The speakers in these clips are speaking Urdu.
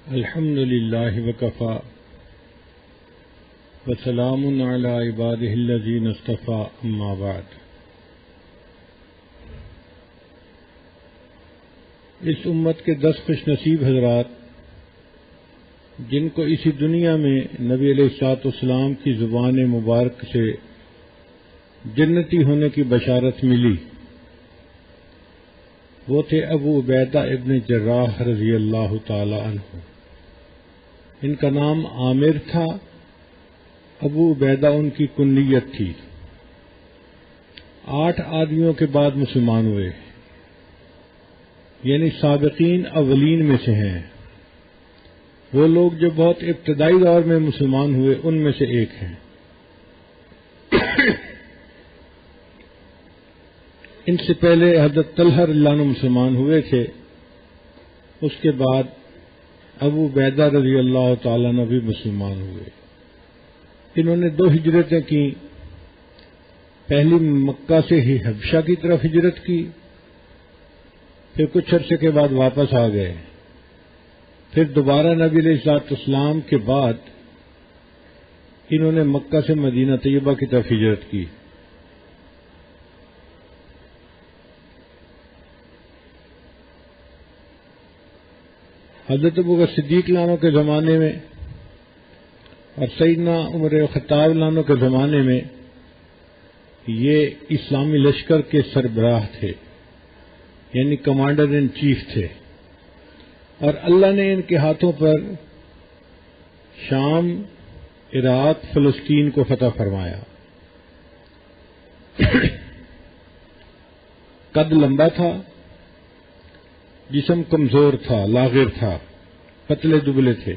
الحمد للہ وکفی وسلام علی عبادہ الذین اصطفی اما بعد۔ اس امت کے 10 خوش نصیب حضرات جن کو اسی دنیا میں نبی علیہ الصلوۃ والسلام کی زبان مبارک سے جنتی ہونے کی بشارت ملی، وہ تھے ابو عبیدہ ابن جراح رضی اللہ تعالی عنہ۔ ان کا نام عامر تھا، ابو عبیدہ ان کی کنیت تھی۔ 8 آدمیوں کے بعد مسلمان ہوئے، یعنی سابقین اولین میں سے ہیں۔ وہ لوگ جو بہت ابتدائی دور میں مسلمان ہوئے ان میں سے ایک ہیں۔ ان سے پہلے حضرت طلحہ رضی اللہ عنہ مسلمان ہوئے تھے، اس کے بعد ابو عبیدہ رضی اللہ تعالیٰ عنہ بھی مسلمان ہوئے۔ انہوں نے 2 ہجرتیں کی، پہلی مکہ سے ہی حبشہ کی طرف ہجرت کی، پھر کچھ عرصے کے بعد واپس آ گئے، پھر دوبارہ نبی علیہ الصلوۃ والسلام کے بعد انہوں نے مکہ سے مدینہ طیبہ کی طرف ہجرت کی۔ حضرت ابوبکر صدیق عنہ کے زمانے میں اور سیدنا عمر خطاب عنہ کے زمانے میں یہ اسلامی لشکر کے سربراہ تھے، یعنی کمانڈر ان چیف تھے، اور اللہ نے ان کے ہاتھوں پر شام، عراق، فلسطین کو فتح فرمایا۔ قد لمبا تھا، جسم کمزور تھا، لاغر تھا، پتلے دبلے تھے،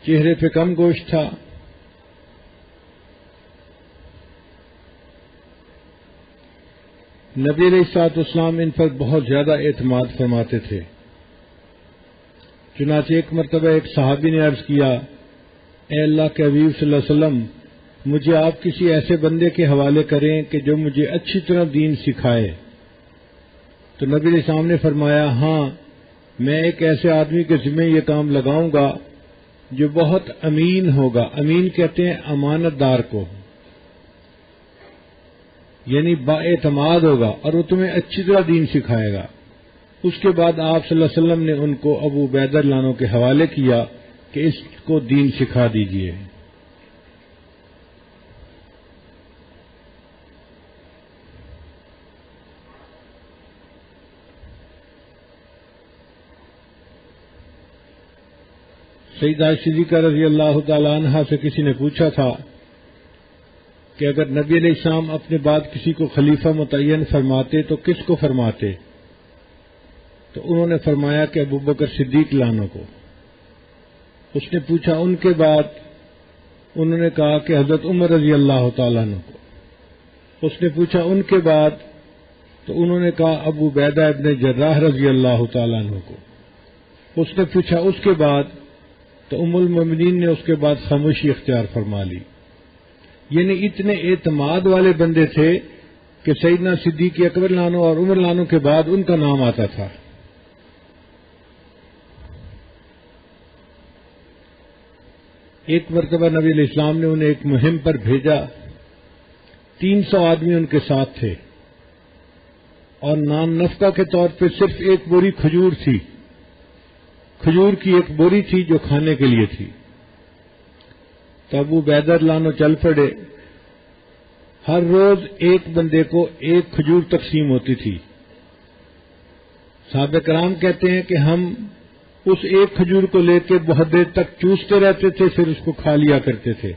چہرے پہ کم گوشت تھا۔ نبی علیہ الصلوۃ والسلام ان پر بہت زیادہ اعتماد فرماتے تھے۔ چنانچہ ایک مرتبہ ایک صحابی نے عرض کیا، اے اللہ کے حبیب صلی اللہ علیہ وسلم، مجھے آپ کسی ایسے بندے کے حوالے کریں کہ جو مجھے اچھی طرح دین سکھائے۔ تو نبی علیہ السلام نے فرمایا، ہاں، میں ایک ایسے آدمی کے ذمہ یہ کام لگاؤں گا جو بہت امین ہوگا۔ امین کہتے ہیں امانت دار کو، یعنی با اعتماد ہوگا، اور وہ تمہیں اچھی طرح دین سکھائے گا۔ اس کے بعد آپ صلی اللہ علیہ وسلم نے ان کو ابو عبیدہ عنہ کے حوالے کیا کہ اس کو دین سکھا دیجیے۔ سیدہ صدیقہ رضی اللہ تعالی عنہا سے کسی نے پوچھا تھا کہ اگر نبی علیہ السلام اپنے بعد کسی کو خلیفہ متعین فرماتے تو کس کو فرماتے؟ تو انہوں نے فرمایا کہ ابوبکر صدیق عنہ کو۔ اس نے پوچھا ان کے بعد؟ انہوں نے کہا کہ حضرت عمر رضی اللہ تعالیٰ عنہ کو۔ اس نے پوچھا ان کے بعد؟ تو انہوں نے کہا ابو عبیدہ ابن جراح رضی اللہ تعالیٰ عنہ کو۔ اس نے پوچھا اس کے بعد؟ تو ام المومنین نے اس کے بعد خاموشی اختیار فرما لی۔ یعنی اتنے اعتماد والے بندے تھے کہ سیدنا صدیق اکبر عنہ اور عمر عنہ کے بعد ان کا نام آتا تھا۔ ایک مرتبہ نبی علیہ السلام نے انہیں ایک مہم پر بھیجا، 300 آدمی ان کے ساتھ تھے، اور نان نفقہ کے طور پہ صرف ایک بوری کھجور تھی، کھجور کی ایک بوری تھی جو کھانے کے لیے تھی۔ تو ابو عبیدہ عنہ چل پڑے، ہر روز ایک بندے کو ایک کھجور تقسیم ہوتی تھی۔ صحابہ کرام کہتے ہیں کہ ہم اس ایک کھجور کو لے کے بہت دیر تک چوستے رہتے تھے، پھر اس کو کھا لیا کرتے تھے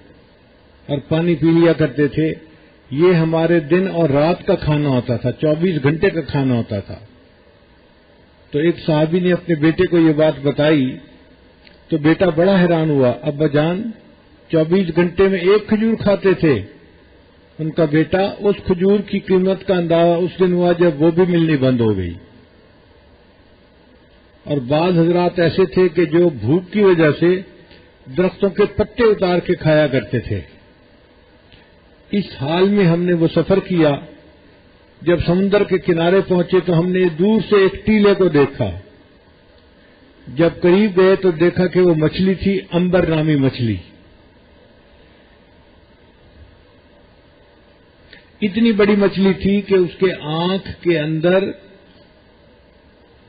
اور پانی پی لیا کرتے تھے۔ یہ ہمارے دن اور رات کا کھانا ہوتا تھا، 24 گھنٹے کا کھانا ہوتا تھا۔ تو ایک صحابی نے اپنے بیٹے کو یہ بات بتائی تو بیٹا بڑا حیران ہوا، ابا جان 24 گھنٹے میں ایک کھجور کھاتے تھے؟ ان کا بیٹا اس کھجور کی قیمت کا اندازہ اس دن ہوا جب وہ بھی ملنی بند ہو گئی۔ اور بعض حضرات ایسے تھے کہ جو بھوک کی وجہ سے درختوں کے پتے اتار کے کھایا کرتے تھے۔ اس حال میں ہم نے وہ سفر کیا، جب سمندر کے کنارے پہنچے تو ہم نے دور سے ایک ٹیلے کو دیکھا، جب قریب گئے تو دیکھا کہ وہ مچھلی تھی عنبر نامی مچھلی. اتنی بڑی مچھلی تھی کہ اس کے آنکھ کے اندر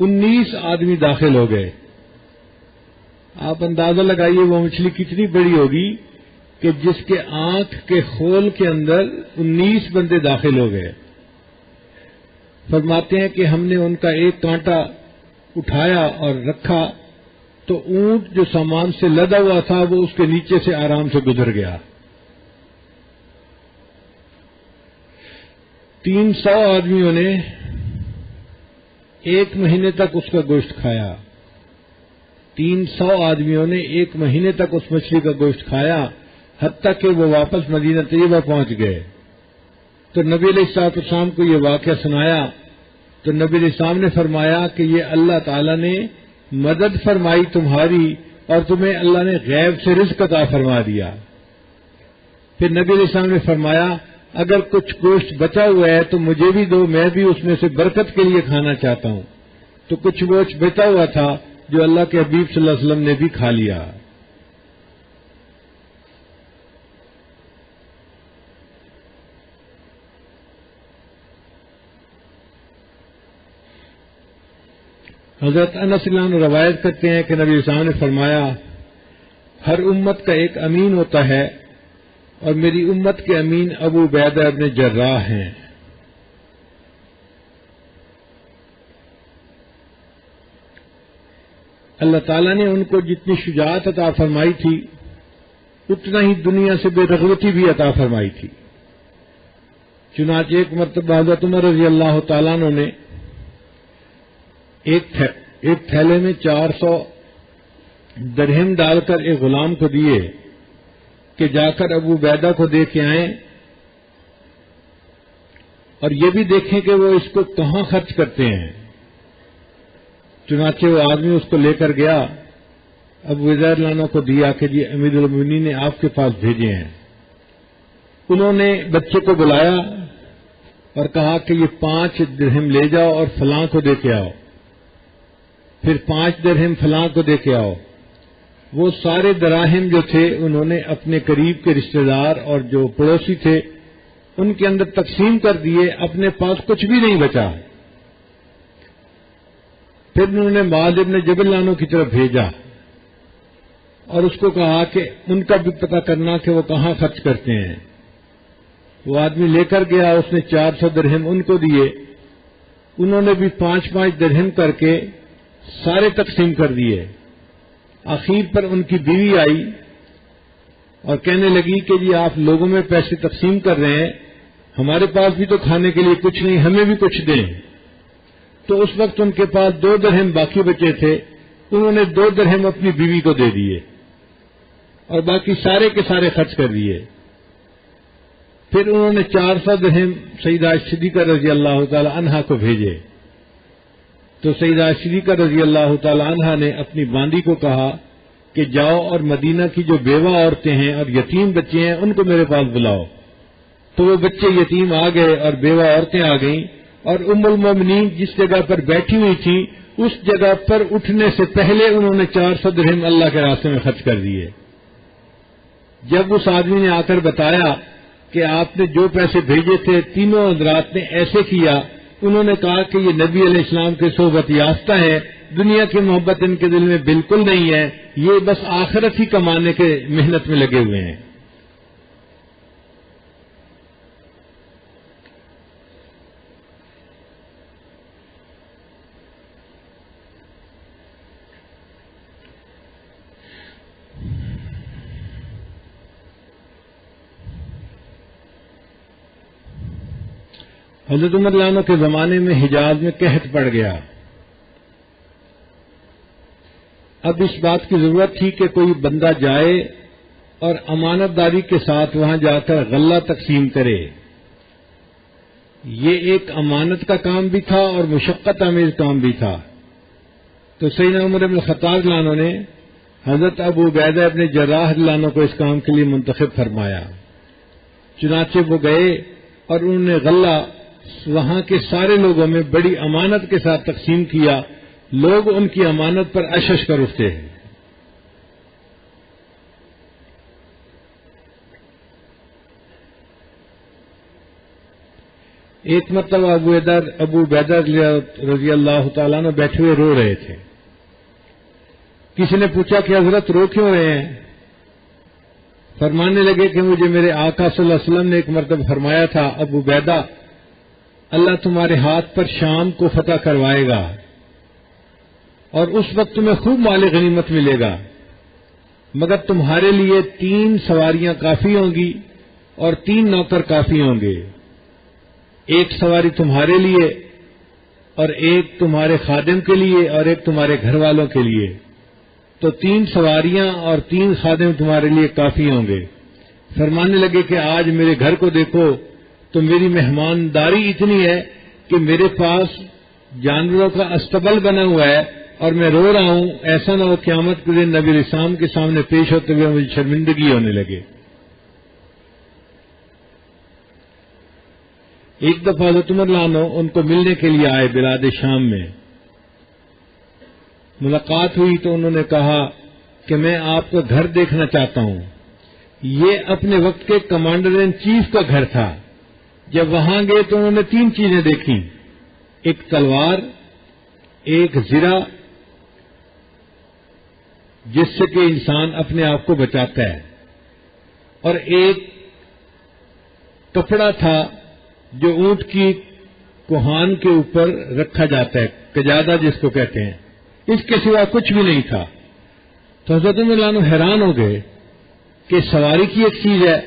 19 آدمی داخل ہو گئے. آپ اندازہ لگائیے وہ مچھلی کتنی بڑی ہوگی کہ جس کے آنکھ کے خول کے اندر 19 بندے داخل ہو گئے. فرماتے ہیں کہ ہم نے ان کا ایک کانٹا اٹھایا اور رکھا تو اونٹ جو سامان سے لدا ہوا تھا وہ اس کے نیچے سے آرام سے گزر گیا. 300 آدمیوں نے 1 مہینے تک اس کا گوشت کھایا. 300 آدمیوں نے 1 مہینے تک اس مچھلی کا گوشت کھایا، حتیٰ کہ وہ واپس مدینہ طیبہ پہنچ گئے. تو نبی علیہ الصلوۃ والسلام کو یہ واقعہ سنایا تو نبی علیہ السلام نے فرمایا کہ یہ اللہ تعالیٰ نے مدد فرمائی تمہاری اور تمہیں اللہ نے غیب سے رزق عطا فرما دیا. پھر نبی علیہ السلام نے فرمایا اگر کچھ گوشت بچا ہوا ہے تو مجھے بھی دو، میں بھی اس میں سے برکت کے لیے کھانا چاہتا ہوں. تو کچھ گوشت بچا ہوا تھا جو اللہ کے حبیب صلی اللہ علیہ وسلم نے بھی کھا لیا. حضرت انس رضی اللہ عنہ روایت کرتے ہیں کہ نبی صلی اللہ علیہ وسلم نے فرمایا ہر امت کا ایک امین ہوتا ہے اور میری امت کے امین ابو عبیدہ ابن جراح ہیں. اللہ تعالیٰ نے ان کو جتنی شجاعت عطا فرمائی تھی اتنا ہی دنیا سے بے رغبتی بھی عطا فرمائی تھی. چنانچہ ایک مرتبہ حضرت عمر رضی اللہ تعالیٰ عنہ نے ایک تھیلے میں 400 درہم ڈال کر ایک غلام کو دیے کہ جا کر ابو عبیدہ کو دے کے آئیں اور یہ بھی دیکھیں کہ وہ اس کو کہاں خرچ کرتے ہیں. چنانچہ وہ آدمی اس کو لے کر گیا، ابو عبیدہ کو دیا کہ جی امیر المومنین نے آپ کے پاس بھیجے ہیں. انہوں نے بچے کو بلایا اور کہا کہ یہ 5 درہم لے جاؤ اور فلاں کو دے کے آؤ، پھر 5 درہم فلاں کو دے کے آؤ. وہ سارے دراہم جو تھے انہوں نے اپنے قریب کے رشتہ دار اور جو پڑوسی تھے ان کے اندر تقسیم کر دیے، اپنے پاس کچھ بھی نہیں بچا. پھر انہوں نے معاذ ابن جبل عنہ کی طرف بھیجا اور اس کو کہا کہ ان کا بھی پتہ کرنا کہ وہ کہاں خرچ کرتے ہیں. وہ آدمی لے کر گیا، اس نے 400 درہم ان کو دیے، انہوں نے بھی 5-5 درہم کر کے سارے تقسیم کر دیے. آخر پر ان کی بیوی آئی اور کہنے لگی کہ جی آپ لوگوں میں پیسے تقسیم کر رہے ہیں، ہمارے پاس بھی تو کھانے کے لیے کچھ نہیں، ہمیں بھی کچھ دیں. تو اس وقت ان کے پاس 2 درہم باقی بچے تھے، انہوں نے 2 درہم اپنی بیوی کو دے دیے اور باقی سارے کے سارے خرچ کر دیے. پھر انہوں نے 400 درہم سیدہ صدیقہ رضی اللہ تعالی عنہا کو بھیجے. تو سیدہ صدیقہ رضی اللہ تعالی عنہا نے اپنی باندی کو کہا کہ جاؤ اور مدینہ کی جو بیوہ عورتیں ہیں اور یتیم بچے ہیں ان کو میرے پاس بلاؤ. تو وہ بچے یتیم آ گئے اور بیوہ عورتیں آ گئیں اور ام المومنین جس جگہ پر بیٹھی ہوئی تھی اس جگہ پر اٹھنے سے پہلے انہوں نے 400 درہم اللہ کے راستے میں خرچ کر دیے. جب اس آدمی نے آ کر بتایا کہ آپ نے جو پیسے بھیجے تھے تینوں حضرات نے ایسے کیا، انہوں نے کہا کہ یہ نبی علیہ السلام کے صحبت یافتہ ہیں، دنیا کی محبت ان کے دل میں بالکل نہیں ہے، یہ بس آخرت ہی کمانے کے محنت میں لگے ہوئے ہیں. حضرت عمر رضی اللہ عنہ کے زمانے میں حجاز میں قحط پڑ گیا. اب اس بات کی ضرورت تھی کہ کوئی بندہ جائے اور امانت داری کے ساتھ وہاں جا کر غلہ تقسیم کرے. یہ ایک امانت کا کام بھی تھا اور مشقت آمیز کام بھی تھا. تو سیدنا عمر بن الخطاب رضی اللہ عنہ نے حضرت ابو عبیدہ ابن جراح رضی اللہ عنہ کو اس کام کے لیے منتخب فرمایا. چنانچہ وہ گئے اور انہوں نے غلہ وہاں کے سارے لوگوں میں بڑی امانت کے ساتھ تقسیم کیا لوگ ان کی امانت پر اشش کر اٹھتے ہیں۔ ایک مرتبہ ابو عبیدہ رضی اللہ تعالیٰ عنہ بیٹھے ہوئے رو رہے تھے۔ کسی نے پوچھا کہ حضرت رو کیوں رہے ہیں؟ فرمانے لگے کہ مجھے میرے آقا صلی اللہ علیہ وسلم نے ایک مرتبہ فرمایا تھا، ابو عبیدہ، اللہ تمہارے ہاتھ پر شام کو فتح کروائے گا اور اس وقت تمہیں خوب مال غنیمت ملے گا، مگر تمہارے لیے 3 سواریاں کافی ہوں گی اور 3 نوکر کافی ہوں گے، ایک سواری تمہارے لیے اور ایک تمہارے خادم کے لیے اور ایک تمہارے گھر والوں کے لیے، تو 3 سواریاں اور 3 خادم تمہارے لیے کافی ہوں گے۔ فرمانے لگے کہ آج میرے گھر کو دیکھو تو میری مہمانداری اتنی ہے کہ میرے پاس جانوروں کا استبل بنا ہوا ہے اور میں رو رہا ہوں، ایسا نہ ہو قیامت کے دن نبی الاسلام کے سامنے پیش ہوتے ہوئے مجھے شرمندگی ہونے لگے۔ ایک دفعہ حضرت عمر رضی اللہ عنہ ان کو ملنے کے لیے آئے بلاد شام میں۔ ملاقات ہوئی تو انہوں نے کہا کہ میں آپ کا گھر دیکھنا چاہتا ہوں۔ یہ اپنے وقت کے کمانڈر ان چیف کا گھر تھا۔ جب وہاں گئے تو انہوں نے 3 چیزیں دیکھیں، ایک تلوار، ایک زرہ جس سے کہ انسان اپنے آپ کو بچاتا ہے، اور ایک کپڑا تھا جو اونٹ کی کوہان کے اوپر رکھا جاتا ہے، کجادہ جس کو کہتے ہیں۔ اس کے سوا کچھ بھی نہیں تھا۔ تو حضرت عمر رضی اللہ عنہ حیران ہو گئے کہ سواری کی ایک چیز ہے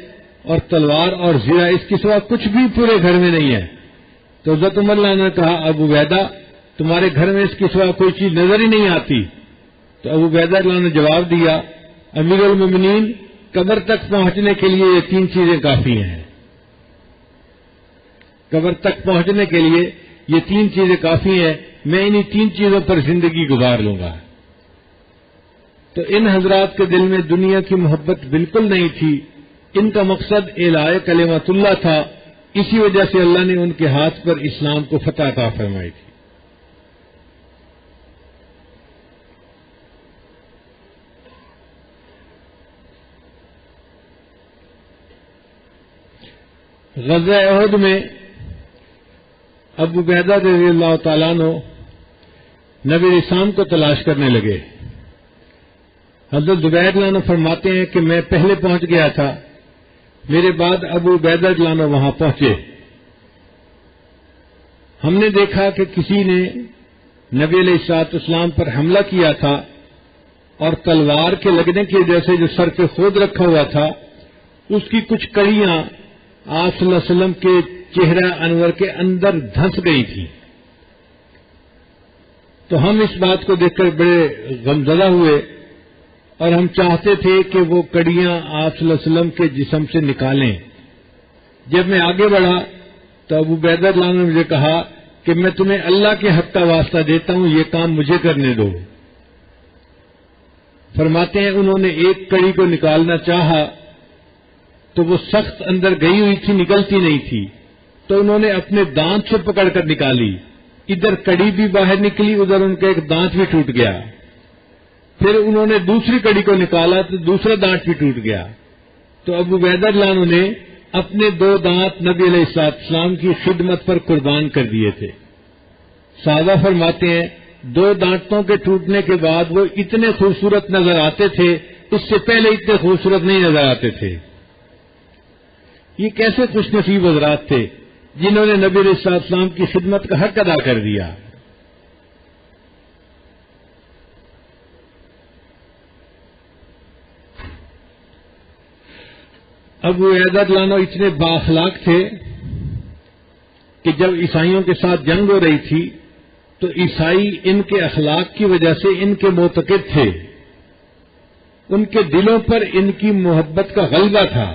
اور تلوار اور زرہ، اس کے سوا کچھ بھی پورے گھر میں نہیں ہے۔ تو حضرت عمر رضی اللہ عنہ نے کہا، ابو عبیدہ، تمہارے گھر میں اس کے سوا کوئی چیز نظر ہی نہیں آتی۔ تو ابو عبیدہ رضی اللہ عنہ نے جواب دیا، امیر المومنین، قبر تک پہنچنے کے لیے یہ 3 چیزیں کافی ہیں۔ قبر تک پہنچنے کے لیے یہ 3 چیزیں کافی ہیں، میں انہی 3 چیزوں پر زندگی گزار لوں گا۔ تو ان حضرات کے دل میں دنیا کی محبت بالکل نہیں تھی، ان کا مقصد اعلاء کلمت اللہ تھا، اسی وجہ سے اللہ نے ان کے ہاتھ پر اسلام کو فتح عطا فرمائی تھی۔ غزوہ احد میں ابو عبیدہ رضی اللہ تعالیٰ عنہ نبی الاسلام کو تلاش کرنے لگے۔ حضرت زبیر رضی اللہ عنہ فرماتے ہیں کہ میں پہلے پہنچ گیا تھا، میرے بعد ابو عبیدہ رضی اللہ عنہ وہاں پہنچے۔ ہم نے دیکھا کہ کسی نے نبی علیہ الصلوۃ والسلام پر حملہ کیا تھا اور تلوار کے لگنے کی وجہ سے جو سر پہ خود رکھا ہوا تھا اس کی کچھ کڑیاں آپ صلی اللہ علیہ وسلم کے چہرہ انور کے اندر دھنس گئی تھی۔ تو ہم اس بات کو دیکھ کر بڑے غمزدہ ہوئے اور ہم چاہتے تھے کہ وہ کڑیاں آپ صلی اللہ علیہ وسلم کے جسم سے نکالیں۔ جب میں آگے بڑھا تو ابو عبیدہ رضی اللہ عنہ نے مجھے کہا کہ میں تمہیں اللہ کے حق کا واسطہ دیتا ہوں، یہ کام مجھے کرنے دو۔ فرماتے ہیں انہوں نے ایک کڑی کو نکالنا چاہا تو وہ سخت اندر گئی ہوئی تھی، نکلتی نہیں تھی، تو انہوں نے اپنے دانت سے پکڑ کر نکالی، ادھر کڑی بھی باہر نکلی، ادھر ان کا ایک دانت بھی ٹوٹ گیا۔ پھر انہوں نے دوسری کڑی کو نکالا تو دوسرا دانت بھی ٹوٹ گیا۔ تو ابو عبیدہ رضی اللہ عنہ نے اپنے 2 دانت نبی علیہ السلام کی خدمت پر قربان کر دیے تھے۔ صحابہ فرماتے ہیں 2 دانتوں کے ٹوٹنے کے بعد وہ اتنے خوبصورت نظر آتے تھے، اس سے پہلے اتنے خوبصورت نہیں نظر آتے تھے۔ یہ کیسے خوش نصیب حضرات تھے جنہوں نے نبی علیہ السلام کی خدمت کا حق ادا کر دیا۔ ابو عبیدہ رضی اللہ عنہ اتنے بااخلاق تھے کہ جب عیسائیوں کے ساتھ جنگ ہو رہی تھی تو عیسائی ان کے اخلاق کی وجہ سے ان کے معتقد تھے، ان کے دلوں پر ان کی محبت کا غلبہ تھا۔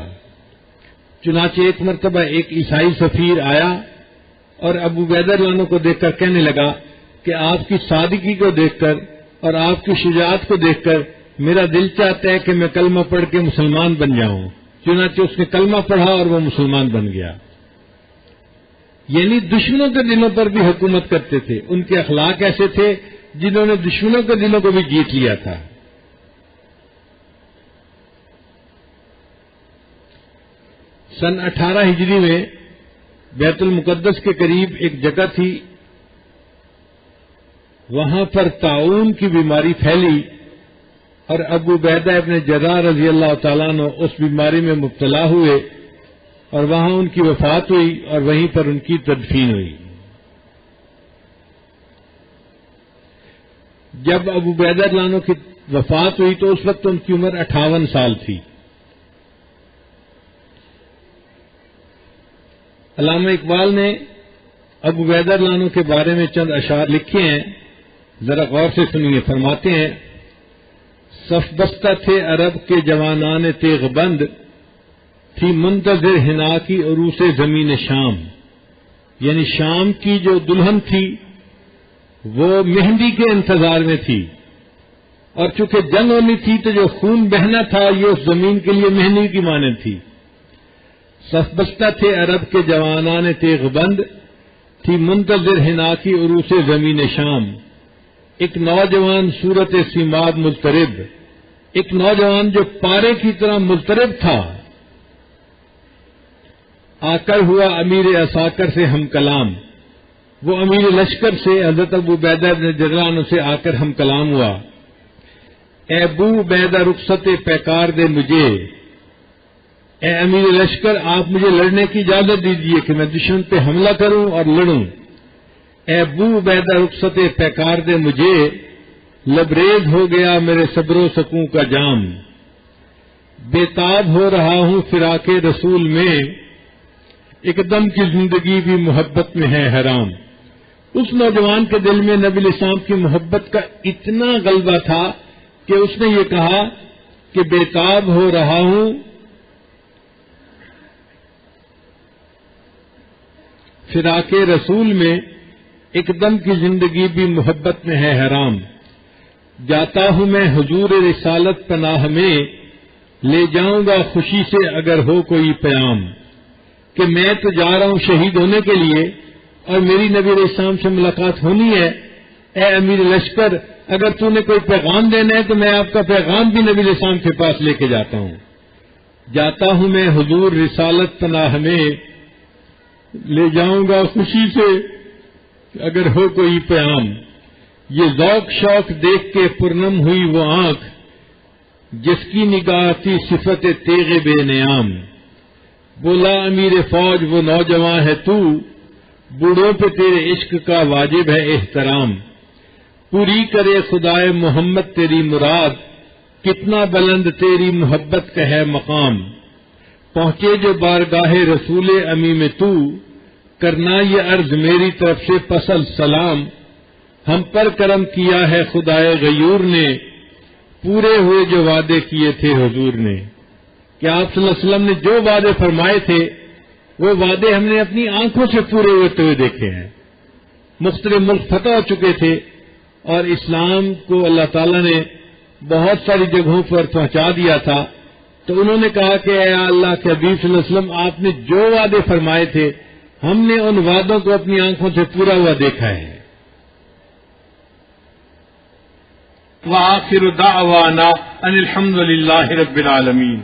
چنانچہ ایک مرتبہ ایک عیسائی سفیر آیا اور ابو عبیدہ رضی اللہ عنہ کو دیکھ کر کہنے لگا کہ آپ کی سادگی کو دیکھ کر اور آپ کی شجاعت کو دیکھ کر میرا دل چاہتا ہے کہ میں کلمہ پڑھ کے مسلمان بن جاؤں۔ چنانچہ اس نے کلمہ پڑھا اور وہ مسلمان بن گیا۔ یعنی دشمنوں کے دلوں پر بھی حکومت کرتے تھے، ان کے اخلاق ایسے تھے جنہوں نے دشمنوں کے دلوں کو بھی جیت لیا تھا۔ سن 18 ہجری میں بیت المقدس کے قریب ایک جگہ تھی، وہاں پر طاعون کی بیماری پھیلی اور ابو عبیدہ ابن جراح رضی اللہ تعالیٰ عنہ اس بیماری میں مبتلا ہوئے اور وہاں ان کی وفات ہوئی اور وہیں پر ان کی تدفین ہوئی۔ جب ابو عبیدہ رضی اللہ عنہ کی وفات ہوئی تو اس وقت ان کی عمر 58 سال تھی۔ علامہ اقبال نے ابو عبیدہ رضی اللہ عنہ کے بارے میں چند اشعار لکھے ہیں، ذرا غور سے سنیے۔ فرماتے ہیں، صف بستہ تھے عرب کے جوانان تیغ بند، تھی منتظر حنا کی عروس زمین شام، یعنی شام کی جو دلہن تھی وہ مہندی کے انتظار میں تھی، اور چونکہ جنگ ہونی تھی تو جو خون بہنا تھا یہ اس زمین کے لیے مہندی کی مانند تھی۔ صف بستہ تھے عرب کے جوانان تیغ بند، تھی منتظر حنا کی عروس زمین شام، ایک نوجوان صورت سیماب مضطرب، ایک نوجوان جو پارے کی طرح مضطرب تھا، آ کر ہوا امیر عساکر سے ہم کلام، وہ امیر لشکر سے حضرت ابو عبیدہ بن جراح عنہ سے آ کر ہم کلام ہوا۔ اے ابو عبیدہ رخصت پیکار دے مجھے، اے امیر لشکر آپ مجھے لڑنے کی اجازت دیجیے کہ میں دشمن پہ حملہ کروں اور لڑوں۔ اے ابو عبیدہ رخصت پیکار دے مجھے، لبریز ہو گیا میرے صبر و سکون کا جام، بےتاب ہو رہا ہوں فراق رسول میں، ایک دم کی زندگی بھی محبت میں ہے حرام۔ اس نوجوان کے دل میں نبی علیہ السلام کی محبت کا اتنا غلبہ تھا کہ اس نے یہ کہا کہ بےتاب ہو رہا ہوں فراق رسول میں، ایک دم کی زندگی بھی محبت میں ہے حرام، جاتا ہوں میں حضور رسالت پناہ میں، لے جاؤں گا خوشی سے اگر ہو کوئی پیام، کہ میں تو جا رہا ہوں شہید ہونے کے لیے اور میری نبی علیہ السلام سے ملاقات ہونی ہے۔ اے امیر لشکر اگر تو نے کوئی پیغام دینا ہے تو میں آپ کا پیغام بھی نبی علیہ السلام کے پاس لے کے جاتا ہوں۔ جاتا ہوں میں حضور رسالت پناہ میں، لے جاؤں گا خوشی سے اگر ہو کوئی پیام، یہ ذوق شوق دیکھ کے پرنم ہوئی وہ آنکھ، جس کی نگاہ تھی صفت تیغ بے نیام، بولا امیر فوج وہ نوجوان ہے تو، بوڑھوں پہ تیرے عشق کا واجب ہے احترام، پوری کرے خدائے محمد تیری مراد، کتنا بلند تیری محبت کا ہے مقام، پہنچے جو بارگاہ رسول امی میں تو، کرنا یہ عرض میری طرف سے پسل سلام، ہم پر کرم کیا ہے خدائے غیور نے، پورے ہوئے جو وعدے کیے تھے حضور نے، کہ آپ صلی اللہ علیہ وسلم نے جو وعدے فرمائے تھے وہ وعدے ہم نے اپنی آنکھوں سے پورے ہوتے ہوئے دیکھے ہیں۔ مختلف ملک فتح ہو چکے تھے اور اسلام کو اللہ تعالیٰ نے بہت ساری جگہوں پر پہنچا دیا تھا، تو انہوں نے کہا کہ اے اللہ کے حبیب صلی اللہ علیہ وسلم آپ نے جو وعدے فرمائے تھے ہم نے ان وعدوں کو اپنی آنکھوں سے پورا ہوا دیکھا ہے۔ وآخر دعوانا ان الحمد للہ رب العالمین۔